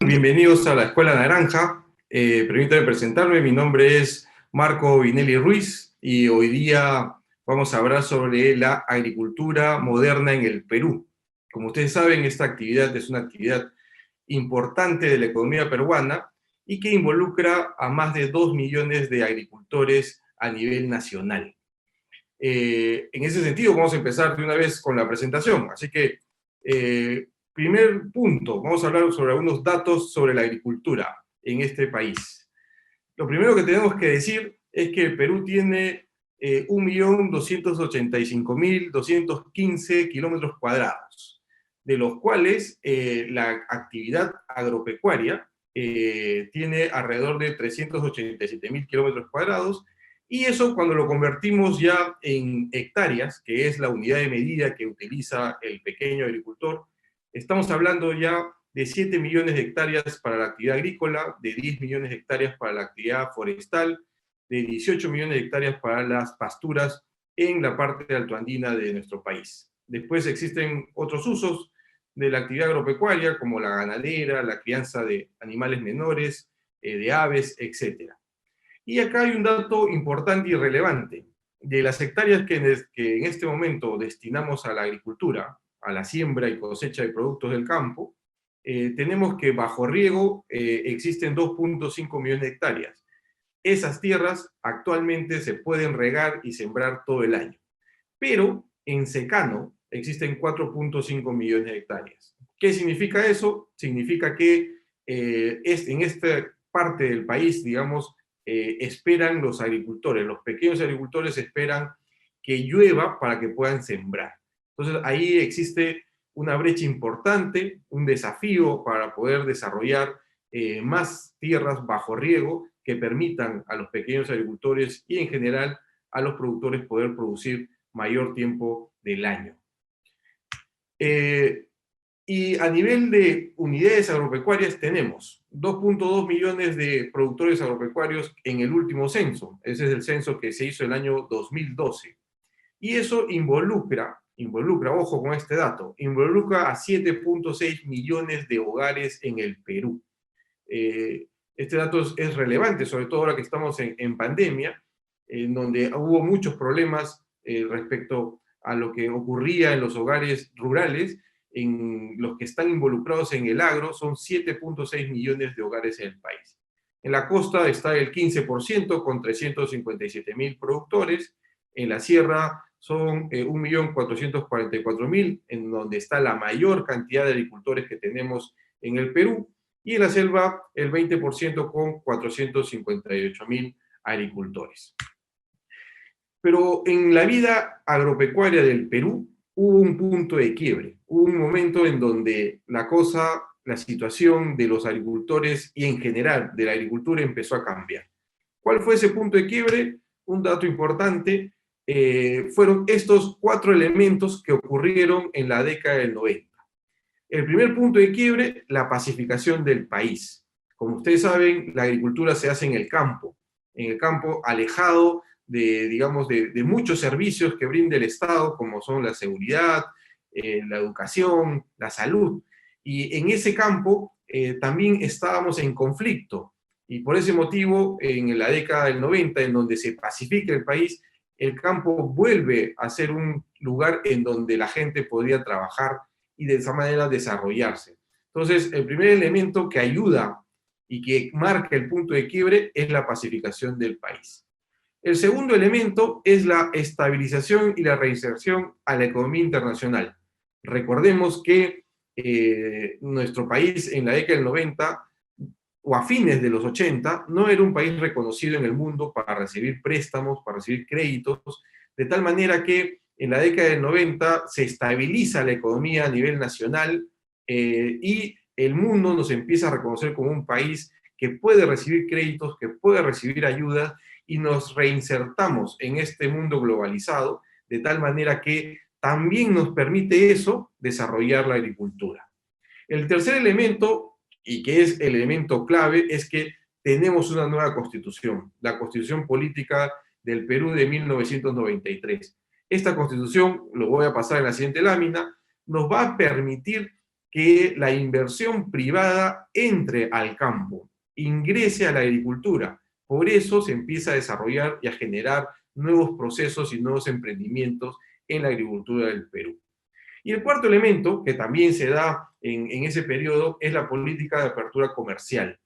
Bienvenidos a la Escuela Naranja. Permítame presentarme, mi nombre es Marco Vinelli Ruiz y hoy día vamos a hablar sobre la agricultura moderna en el Perú. Como ustedes saben, esta actividad es una actividad importante de la economía peruana y que involucra a más de 2 millones de agricultores a nivel nacional. En ese sentido, vamos a empezar de una vez con la presentación. Así que, primer punto, vamos a hablar sobre algunos datos sobre la agricultura en este país. Lo primero que tenemos que decir es que el Perú tiene 1.285.215 kilómetros cuadrados, de los cuales la actividad agropecuaria tiene alrededor de 387.000 kilómetros cuadrados, y eso cuando lo convertimos ya en hectáreas, que es la unidad de medida que utiliza el pequeño agricultor, estamos hablando ya de 7 millones de hectáreas para la actividad agrícola, de 10 millones de hectáreas para la actividad forestal, de 18 millones de hectáreas para las pasturas en la parte altoandina de nuestro país. Después existen otros usos de la actividad agropecuaria, como la ganadera, la crianza de animales menores, de aves, etc. Y acá hay un dato importante y relevante. De las hectáreas que en este momento destinamos a la agricultura, a la siembra y cosecha de productos del campo, tenemos que bajo riego existen 2.5 millones de hectáreas. Esas tierras actualmente se pueden regar y sembrar todo el año. Pero en secano existen 4.5 millones de hectáreas. ¿Qué significa eso? Significa que en esta parte del país, digamos, esperan los agricultores, los pequeños agricultores esperan que llueva para que puedan sembrar. Entonces ahí existe una brecha importante, un desafío para poder desarrollar más tierras bajo riego que permitan a los pequeños agricultores y en general a los productores poder producir mayor tiempo del año. Y a nivel de unidades agropecuarias tenemos 2.2 millones de productores agropecuarios en el último censo. Ese es el censo que se hizo el año 2012. Y eso involucra, ojo con este dato, involucra a 7.6 millones de hogares en el Perú. Este dato es relevante, sobre todo ahora que estamos en pandemia, en donde hubo muchos problemas respecto a lo que ocurría en los hogares rurales. En los que están involucrados en el agro son 7.6 millones de hogares en el país. En la costa está el 15% con 357.000 productores. En la sierra son 1.444.000, en donde está la mayor cantidad de agricultores que tenemos en el Perú. Y en la selva el 20% con 458.000 agricultores. Pero en la vida agropecuaria del Perú hubo un punto de quiebre, hubo un momento en donde la situación de los agricultores y en general de la agricultura empezó a cambiar. ¿Cuál fue ese punto de quiebre? Un dato importante, fueron estos 4 elementos que ocurrieron en la década del 90. El primer punto de quiebre, la pacificación del país. Como ustedes saben, la agricultura se hace en el campo alejado digamos, de muchos servicios que brinda el Estado, como son la seguridad, la educación, la salud. Y en ese campo también estábamos en conflicto. Y por ese motivo, en la década del 90, en donde se pacifica el país, el campo vuelve a ser un lugar en donde la gente podría trabajar y de esa manera desarrollarse. Entonces, el primer elemento que ayuda y que marca el punto de quiebre es la pacificación del país. El segundo elemento es la estabilización y la reinserción a la economía internacional. Recordemos que nuestro país en la década del 90 o a fines de los 80 no era un país reconocido en el mundo para recibir préstamos, para recibir créditos, de tal manera que en la década del 90 se estabiliza la economía a nivel nacional y el mundo nos empieza a reconocer como un país que puede recibir créditos, que puede recibir ayudas, y nos reinsertamos en este mundo globalizado, de tal manera que también nos permite eso desarrollar la agricultura. El tercer elemento, y que es el elemento clave, es que tenemos una nueva constitución, la Constitución Política del Perú de 1993. Esta constitución, lo voy a pasar en la siguiente lámina, nos va a permitir que la inversión privada entre al campo, ingrese a la agricultura. Por eso se empieza a desarrollar y a generar nuevos procesos y nuevos emprendimientos en la agricultura del Perú. Y el cuarto elemento, que también se da en ese periodo, es la política de apertura comercial.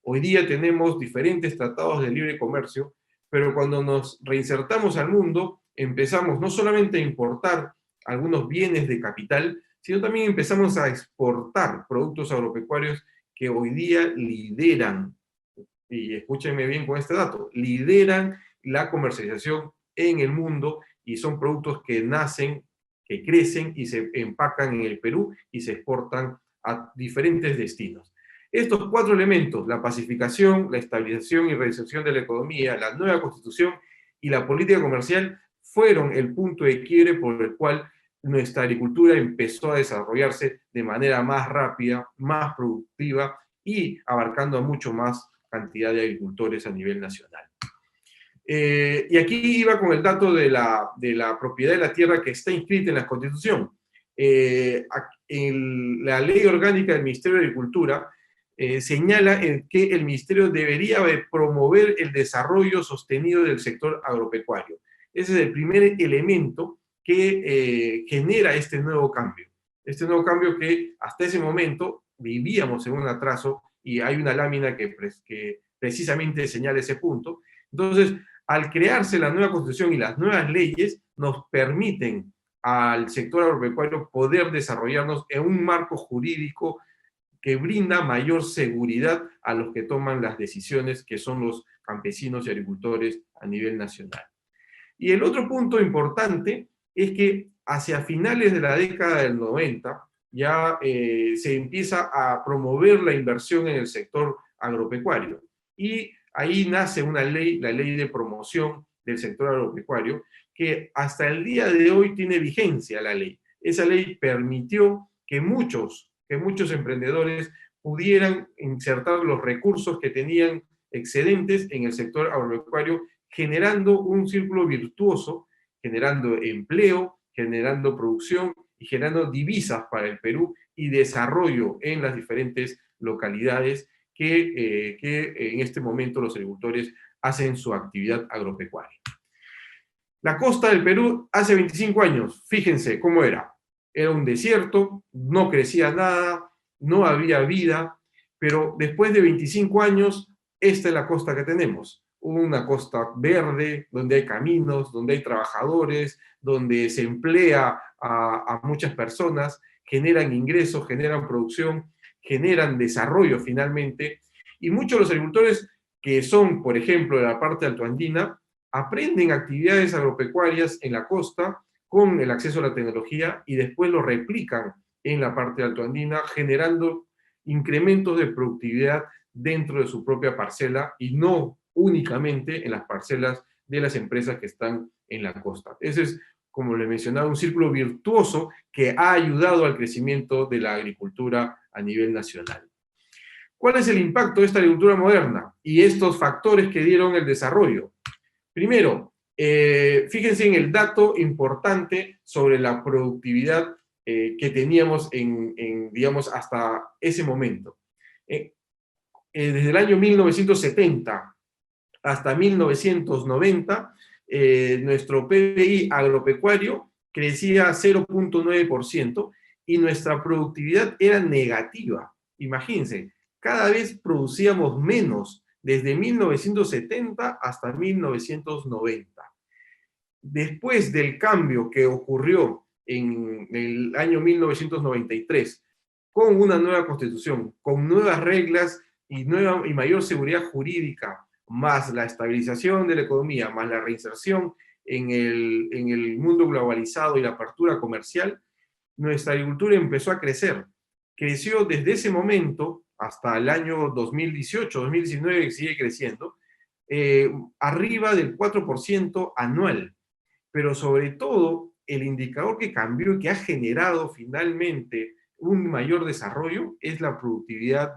Hoy día tenemos diferentes tratados de libre comercio, pero cuando nos reinsertamos al mundo, empezamos no solamente a importar algunos bienes de capital, sino también empezamos a exportar productos agropecuarios que hoy día lideran, y escúchenme bien con este dato, lideran la comercialización en el mundo y son productos que nacen, que crecen y se empacan en el Perú y se exportan a diferentes destinos. Estos cuatro elementos, la pacificación, la estabilización y reinserción de la economía, la nueva constitución y la política comercial, fueron el punto de quiebre por el cual nuestra agricultura empezó a desarrollarse de manera más rápida, más productiva y abarcando a mucho más cantidad de agricultores a nivel nacional. Y aquí iba con el dato de la propiedad de la tierra que está inscrita en la Constitución. En la Ley Orgánica del Ministerio de Agricultura señala que el Ministerio debería promover el desarrollo sostenido del sector agropecuario. Ese es el primer elemento que genera este nuevo cambio. Este nuevo cambio que hasta ese momento vivíamos en un atraso y hay una lámina que precisamente señala ese punto. Entonces, al crearse la nueva Constitución y las nuevas leyes, nos permiten al sector agropecuario poder desarrollarnos en un marco jurídico que brinda mayor seguridad a los que toman las decisiones, que son los campesinos y agricultores a nivel nacional. Y el otro punto importante es que hacia finales de la década del 90 ya se empieza a promover la inversión en el sector agropecuario. Y ahí nace una ley, la ley de promoción del sector agropecuario, que hasta el día de hoy tiene vigencia la ley. Esa ley permitió que muchos emprendedores pudieran insertar los recursos que tenían excedentes en el sector agropecuario, generando un círculo virtuoso, generando empleo, generando producción y generando divisas para el Perú y desarrollo en las diferentes localidades que en este momento los agricultores hacen su actividad agropecuaria. La costa del Perú hace 25 años, fíjense cómo era. Era un desierto, no crecía nada, no había vida, pero después de 25 años, esta es la costa que tenemos. Una costa verde, donde hay caminos, donde hay trabajadores, donde se emplea a muchas personas, generan ingresos, generan producción, generan desarrollo finalmente, y muchos de los agricultores que son, por ejemplo, de la parte altoandina, aprenden actividades agropecuarias en la costa con el acceso a la tecnología y después lo replican en la parte altoandina, generando incrementos de productividad dentro de su propia parcela y no únicamente en las parcelas de las empresas que están en la costa. Ese es, como le mencionaba, un círculo virtuoso que ha ayudado al crecimiento de la agricultura a nivel nacional. ¿Cuál es el impacto de esta agricultura moderna y estos factores que dieron el desarrollo? Primero, fíjense en el dato importante sobre la productividad que teníamos digamos, hasta ese momento. Desde el año 1970 hasta 1990, nuestro PBI agropecuario crecía 0.9% y nuestra productividad era negativa. Imagínense, cada vez producíamos menos desde 1970 hasta 1990. Después del cambio que ocurrió en el año 1993, con una nueva constitución, con nuevas reglas y mayor seguridad jurídica, más la estabilización de la economía, más la reinserción en el mundo globalizado y la apertura comercial, nuestra agricultura empezó a crecer. Creció desde ese momento hasta el año 2018, 2019, que sigue creciendo, arriba del 4% anual. Pero sobre todo, el indicador que cambió y que ha generado finalmente un mayor desarrollo es la productividad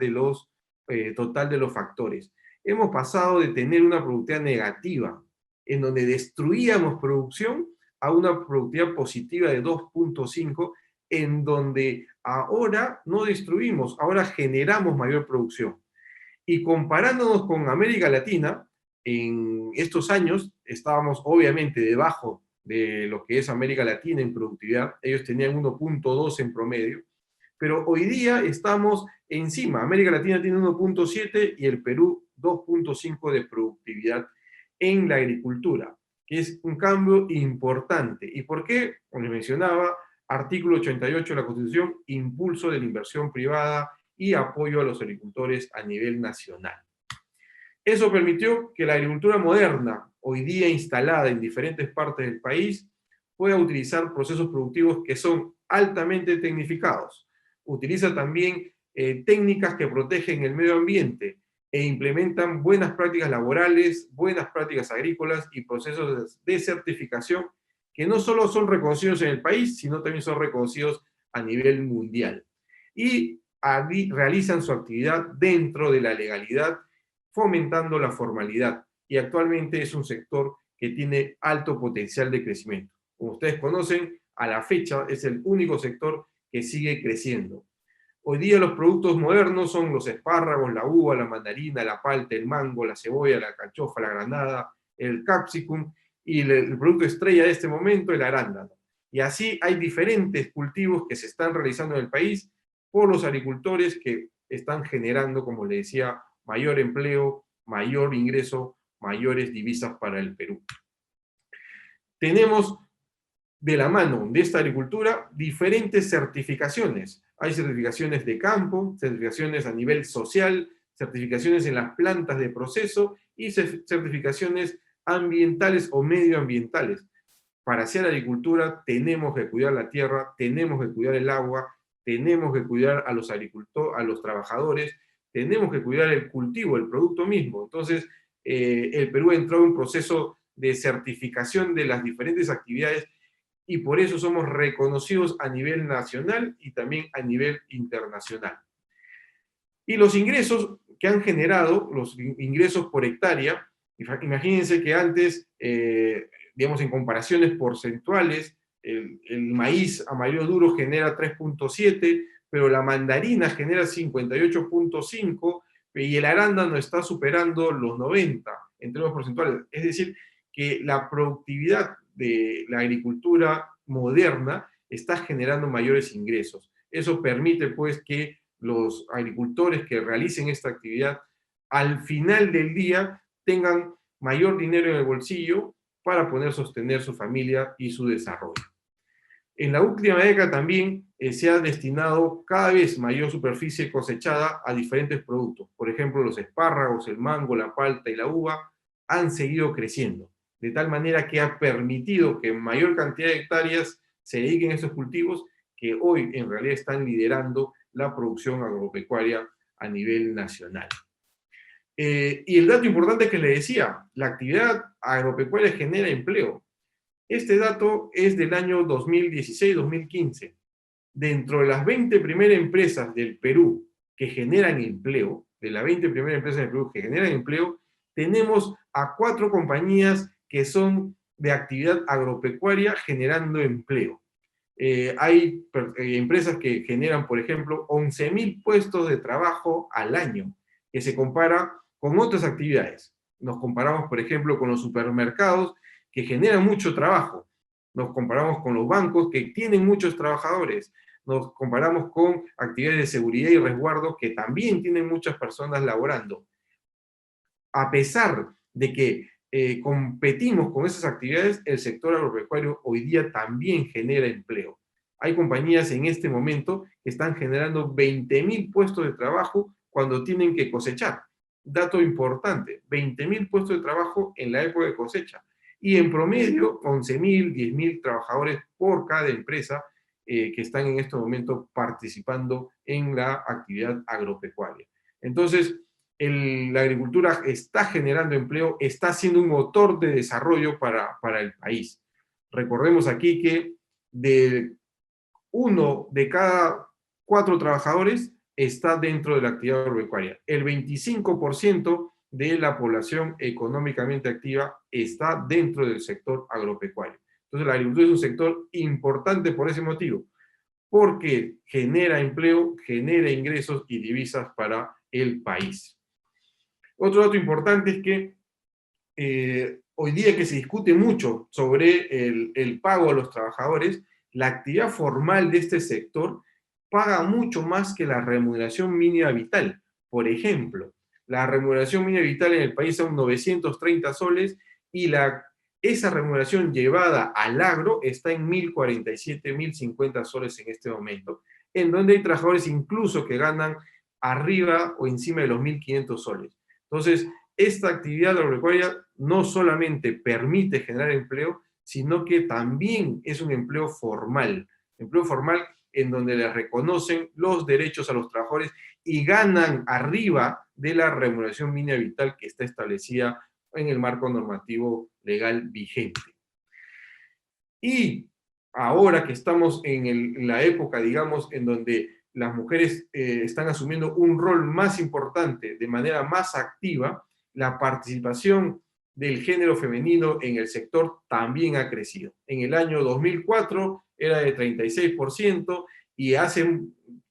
total de los factores. Hemos pasado de tener una productividad negativa, en donde destruíamos producción, a una productividad positiva de 2.5, en donde ahora no destruimos, ahora generamos mayor producción. Y comparándonos con América Latina, en estos años estábamos obviamente debajo de lo que es América Latina en productividad. Ellos tenían 1.2 en promedio, pero hoy día estamos encima. América Latina tiene 1.7 y el Perú 2.5 de productividad en la agricultura, que es un cambio importante. ¿Y por qué? Como les mencionaba, artículo 88 de la Constitución, impulso de la inversión privada y apoyo a los agricultores a nivel nacional. Eso permitió que la agricultura moderna, hoy día instalada en diferentes partes del país, pueda utilizar procesos productivos que son altamente tecnificados. Utiliza también técnicas que protegen el medio ambiente e implementan buenas prácticas laborales, buenas prácticas agrícolas y procesos de certificación que no solo son reconocidos en el país, sino también son reconocidos a nivel mundial. Y realizan su actividad dentro de la legalidad, fomentando la formalidad. Y actualmente es un sector que tiene alto potencial de crecimiento. Como ustedes conocen, a la fecha es el único sector que sigue creciendo. Hoy día los productos modernos son los espárragos, la uva, la mandarina, la palta, el mango, la cebolla, la cachofa, la granada, el capsicum y el producto estrella de este momento, el arándano. Y así hay diferentes cultivos que se están realizando en el país por los agricultores que están generando, como le decía, mayor empleo, mayor ingreso, mayores divisas para el Perú. Tenemos de la mano de esta agricultura diferentes certificaciones. Hay certificaciones de campo, certificaciones a nivel social, certificaciones en las plantas de proceso y certificaciones ambientales o medioambientales. Para hacer agricultura tenemos que cuidar la tierra, tenemos que cuidar el agua, tenemos que cuidar a los agricultores, a los trabajadores, tenemos que cuidar el cultivo, el producto mismo. Entonces, el Perú entró en un proceso de certificación de las diferentes actividades y por eso somos reconocidos a nivel nacional y también a nivel internacional. Y los ingresos que han generado, los ingresos por hectárea, imagínense que antes, digamos, en comparaciones porcentuales, el maíz amarillo duro genera 3.7, pero la mandarina genera 58.5 y el arándano está superando los 90 en términos porcentuales. Es decir, que la productividad de la agricultura moderna está generando mayores ingresos. Eso permite, pues, que los agricultores que realicen esta actividad al final del día tengan mayor dinero en el bolsillo para poder sostener su familia y su desarrollo. En la última década también se ha destinado cada vez mayor superficie cosechada a diferentes productos. Por ejemplo, los espárragos, el mango, la palta y la uva han seguido creciendo, de tal manera que ha permitido que mayor cantidad de hectáreas se dediquen a estos cultivos que hoy en realidad están liderando la producción agropecuaria a nivel nacional. Y el dato importante que le decía, la actividad agropecuaria genera empleo. Este dato es del año 2016-2015. Dentro de las 20 primeras empresas del Perú que generan empleo, de las 20 primeras empresas del Perú que generan empleo, tenemos a 4 compañías que son de actividad agropecuaria generando empleo. Hay empresas que generan, por ejemplo, 11.000 puestos de trabajo al año, que se compara con otras actividades. Nos comparamos, por ejemplo, con los supermercados, que generan mucho trabajo. Nos comparamos con los bancos, que tienen muchos trabajadores. Nos comparamos con actividades de seguridad y resguardo, que también tienen muchas personas laborando. A pesar de que competimos con esas actividades, el sector agropecuario hoy día también genera empleo. Hay compañías en este momento que están generando 20.000 puestos de trabajo cuando tienen que cosechar. Dato importante, 20.000 puestos de trabajo en la época de cosecha. Y en promedio, 11.000, 10.000 trabajadores por cada empresa que están en este momento participando en la actividad agropecuaria. Entonces, la agricultura está generando empleo, está siendo un motor de desarrollo para el país. Recordemos aquí que de 1 de cada 4 trabajadores está dentro de la actividad agropecuaria. El 25% de la población económicamente activa está dentro del sector agropecuario. Entonces la agricultura es un sector importante por ese motivo, porque genera empleo, genera ingresos y divisas para el país. Otro dato importante es que hoy día que se discute mucho sobre el pago a los trabajadores, la actividad formal de este sector paga mucho más que la remuneración mínima vital. Por ejemplo, la remuneración mínima vital en el país son 930 soles y esa remuneración llevada al agro está en 1.047, 1.050 soles en este momento, en donde hay trabajadores incluso que ganan arriba o encima de los 1.500 soles. Entonces, esta actividad agropecuaria no solamente permite generar empleo, sino que también es un empleo formal en donde le reconocen los derechos a los trabajadores y ganan arriba de la remuneración mínima vital que está establecida en el marco normativo legal vigente. Y ahora que estamos en la época, digamos, en donde las mujeres están asumiendo un rol más importante, de manera más activa, la participación del género femenino en el sector también ha crecido. En el año 2004 era de 36% y hace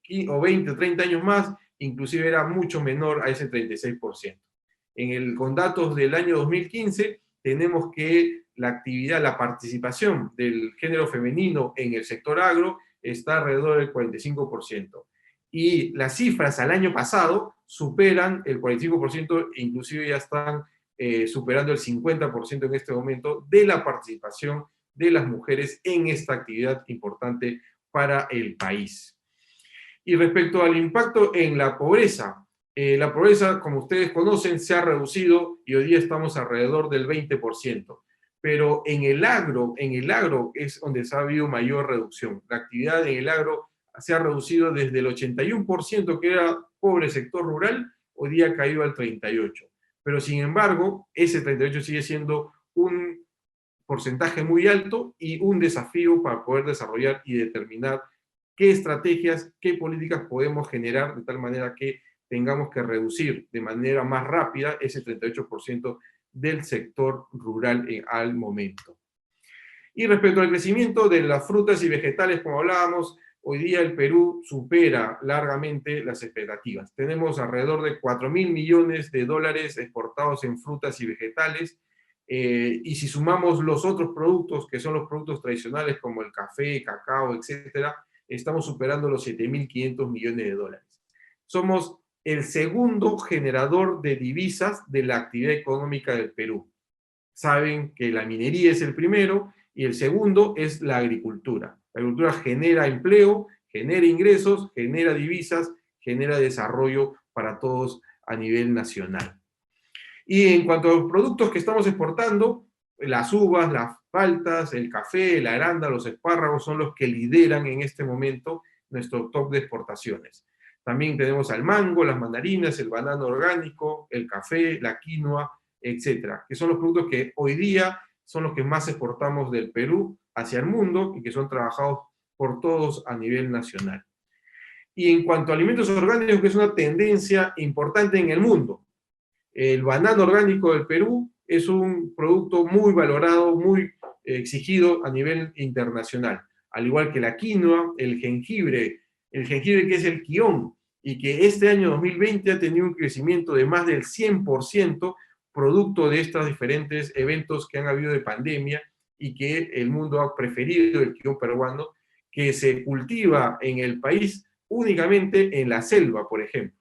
20 o 30 años más, inclusive era mucho menor a ese 36%. Con datos del año 2015, tenemos que la actividad, la participación del género femenino en el sector agro está alrededor del 45%. Y las cifras al año pasado superan el 45%, e inclusive ya están superando el 50% en este momento de la participación de las mujeres en esta actividad importante para el país. Y respecto al impacto en la pobreza, como ustedes conocen, se ha reducido y hoy día estamos alrededor del 20%. Pero en el agro es donde se ha habido mayor reducción. La actividad en el agro se ha reducido desde el 81% que era pobre sector rural, hoy día ha caído al 38%. Pero sin embargo, ese 38% sigue siendo un porcentaje muy alto y un desafío para poder desarrollar y determinar qué estrategias, qué políticas podemos generar de tal manera que tengamos que reducir de manera más rápida ese 38% del sector rural al momento. Y respecto al crecimiento de las frutas y vegetales, como hablábamos, hoy día el Perú supera largamente las expectativas. Tenemos alrededor de 4.000 millones de dólares exportados en frutas y vegetales, y si sumamos los otros productos, que son los productos tradicionales como el café, cacao, etcétera, estamos superando los 7.500 millones de dólares. Somos el segundo generador de divisas de la actividad económica del Perú. Saben que la minería es el primero y el segundo es la agricultura. La agricultura genera empleo, genera ingresos, genera divisas, genera desarrollo para todos a nivel nacional. Y en cuanto a los productos que estamos exportando, las uvas, las paltas, el café, la aranda, los espárragos son los que lideran en este momento nuestro top de exportaciones. También tenemos al mango, las mandarinas, el banano orgánico, el café, la quinoa, etcétera, que son los productos que hoy día son los que más exportamos del Perú hacia el mundo y que son trabajados por todos a nivel nacional. Y en cuanto a alimentos orgánicos, que es una tendencia importante en el mundo, el banano orgánico del Perú es un producto muy valorado, muy exigido a nivel internacional, al igual que la quinoa, el jengibre que es el quión, y que este año 2020 ha tenido un crecimiento de más del 100%, producto de estos diferentes eventos que han habido de pandemia y que el mundo ha preferido el quión peruano, que se cultiva en el país únicamente en la selva, por ejemplo.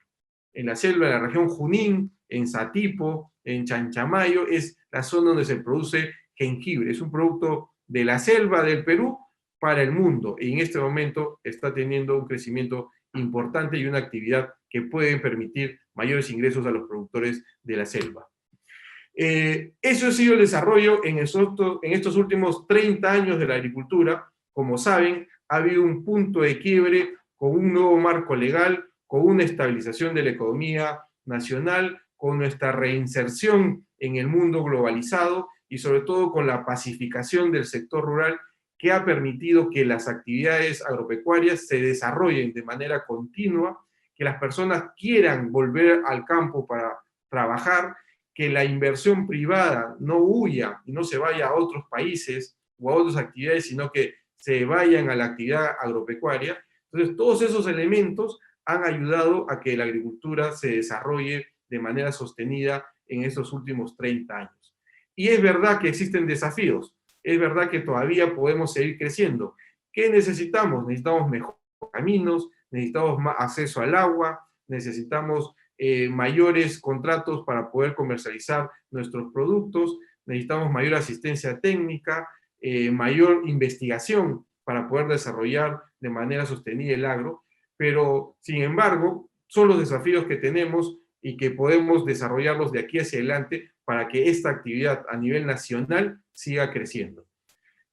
En la selva, en la región Junín, en Satipo, en Chanchamayo, es la zona donde se produce jengibre. Es un producto de la selva del Perú para el mundo y en este momento está teniendo un crecimiento importante y una actividad que puede permitir mayores ingresos a los productores de la selva. Eso ha sido el desarrollo en estos últimos 30 años de la agricultura. Como saben, ha habido un punto de quiebre con un nuevo marco legal, con una estabilización de la economía nacional, con nuestra reinserción en el mundo globalizado y sobre todo con la pacificación del sector rural que ha permitido que las actividades agropecuarias se desarrollen de manera continua, que las personas quieran volver al campo para trabajar, que la inversión privada no huya y no se vaya a otros países o a otras actividades, sino que se vayan a la actividad agropecuaria, Entonces, todos esos elementos han ayudado a que la agricultura se desarrolle de manera sostenida en estos últimos 30 años. Y es verdad que existen desafíos, es verdad que todavía podemos seguir creciendo. ¿Qué necesitamos? Necesitamos mejores caminos, necesitamos más acceso al agua, necesitamos mayores contratos para poder comercializar nuestros productos, necesitamos mayor asistencia técnica, mayor investigación para poder desarrollar de manera sostenida el agro, pero sin embargo son los desafíos que tenemos y que podemos desarrollarlos de aquí hacia adelante para que esta actividad a nivel nacional siga creciendo.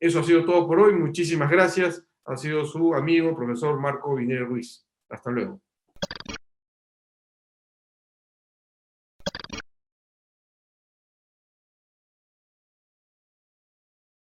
Eso ha sido todo por hoy. Muchísimas gracias. Ha sido su amigo, profesor Marco Vinere Ruiz. Hasta luego.